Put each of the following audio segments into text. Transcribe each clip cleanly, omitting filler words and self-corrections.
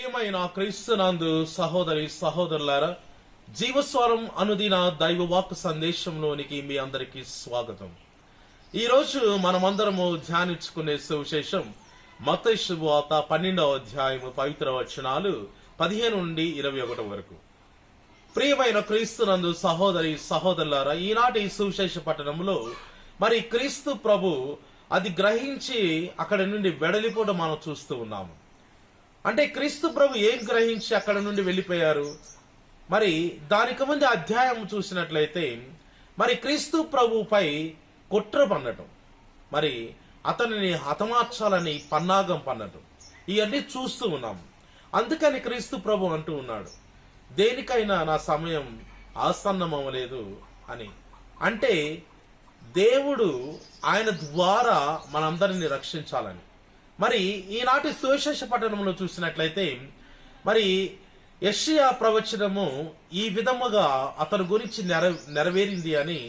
ప్రియమైన క్రీస్తునందు సహోదరి సహోదరులారా, జీవస్వరం అనుదిన దైవవాక్కు సందేశంలోనికి మీ అందరికీ స్వాగతం. ఈరోజు మనమందరము ధ్యానించుకునే సువిశేషం మత్తయి శుభవార్త 12వ అధ్యాయము పవిత్ర వచనాలు 15 నుండి 21 వరకు. ప్రియమైన క్రీస్తునందు సహోదరి సహోదరులారా, ఈనాటి సువిశేష పట్టణంలో మరి క్రీస్తు ప్రభు అది గ్రహించి అక్కడి నుండి వెడలిపోవడం మనం చూస్తూ ఉన్నాము. అంటే క్రీస్తు ప్రభు ఏం గ్రహించి అక్కడ నుండి వెళ్ళిపోయారు? మరి దానికి ముందు అధ్యాయం చూసినట్లయితే మరి క్రీస్తు ప్రభుపై కుట్ర పన్నటం, మరి అతనిని హతమార్చాలని పన్నాగం పన్నటం, ఇవన్నీ చూస్తూ ఉన్నాం. అందుకని క్రీస్తు ప్రభు అంటూ ఉన్నాడు, దేనికైనా నా సమయం ఆసన్నమవలేదు అని. అంటే దేవుడు ఆయన ద్వారా మనందరినీ రక్షించాలని. మరి ఈనాటి సువిశేష పట్టణంలో చూసినట్లయితే మరి యెషయా ప్రవచనము ఈ విధముగా అతని గురించి నెరవేరింది అని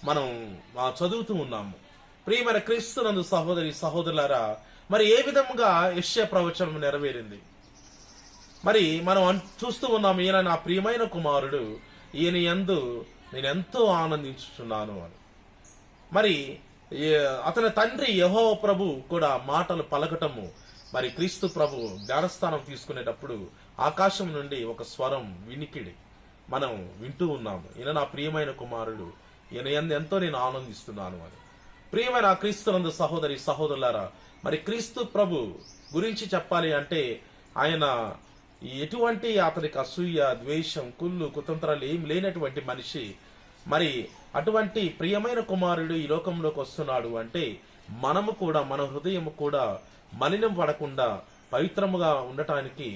మనం చదువుతూ ఉన్నాము. ప్రియమైన క్రీస్తునందు సహోదరి సహోదరులారా, మరి ఏ విధముగా యెషయా ప్రవచనం నెరవేరింది? మరి మనం చూస్తూ ఉన్నాము, ఈయన నా ప్రియమైన కుమారుడు, ఈయన యందు నేను ఎంతో ఆనందించుచున్నాను అని. మరి అతని తండ్రి యెహోవా ప్రభు కూడా మాటలు పలకటము, మరి క్రీస్తు ప్రభు జ్ఞానస్థానం తీసుకునేటప్పుడు ఆకాశం నుండి ఒక స్వరం వినికిడి మనం వింటూ ఉన్నాము, ఈయన నా ప్రియమైన కుమారుడు, ఈయన ఎంతో నేను ఆనందిస్తున్నాను అని. ప్రియమైన క్రీస్తునందు సహోదరి సహోదరులారా, మరి క్రీస్తు ప్రభు గురించి చెప్పాలి అంటే ఆయన ఎటువంటి అతనికి అసూయ, ద్వేషం, కుళ్ళు, కుతంత్రాలు ఏం లేనటువంటి మనిషి. మరి అటువంటి ప్రియమైన కుమారుడు ఈ లోకంలోకి వస్తున్నాడు అంటే మనము కూడా, మన హృదయం కూడా మలినం పడకుండా పవిత్రముగా ఉండటానికి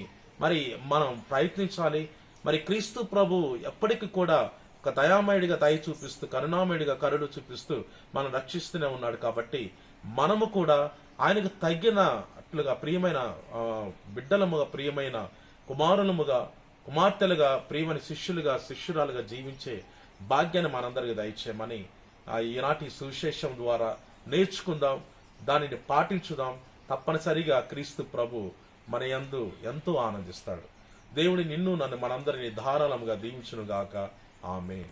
మరి మనం ప్రయత్నించాలి. మరి క్రీస్తు ప్రభు ఎప్పటికీ కూడా ఒక దయామయుడిగా దయ చూపిస్తూ, కరుణామయుడిగా కరుణ చూపిస్తూ మనం రక్షిస్తూనే ఉన్నాడు. కాబట్టి మనము కూడా ఆయనకు తగినట్లుగా ప్రియమైన బిడ్డలముగా, ప్రియమైన కుమారులముగా, కుమార్తెలుగా, ప్రియమైన శిష్యురాలుగా జీవించే భాగ్యాన్ని మనందరికీ దయచేయమని ఈనాటి సువిశేషం ద్వారా నేర్చుకుందాం, దానిని పాటించుదాం. తప్పనిసరిగా క్రీస్తు ప్రభు మన యందు ఎంతో ఆనందిస్తాడు. దేవుడి నిన్ను నన్ను మనందరినీ ధారాళముగా దీవించును గాక. ఆమేన్.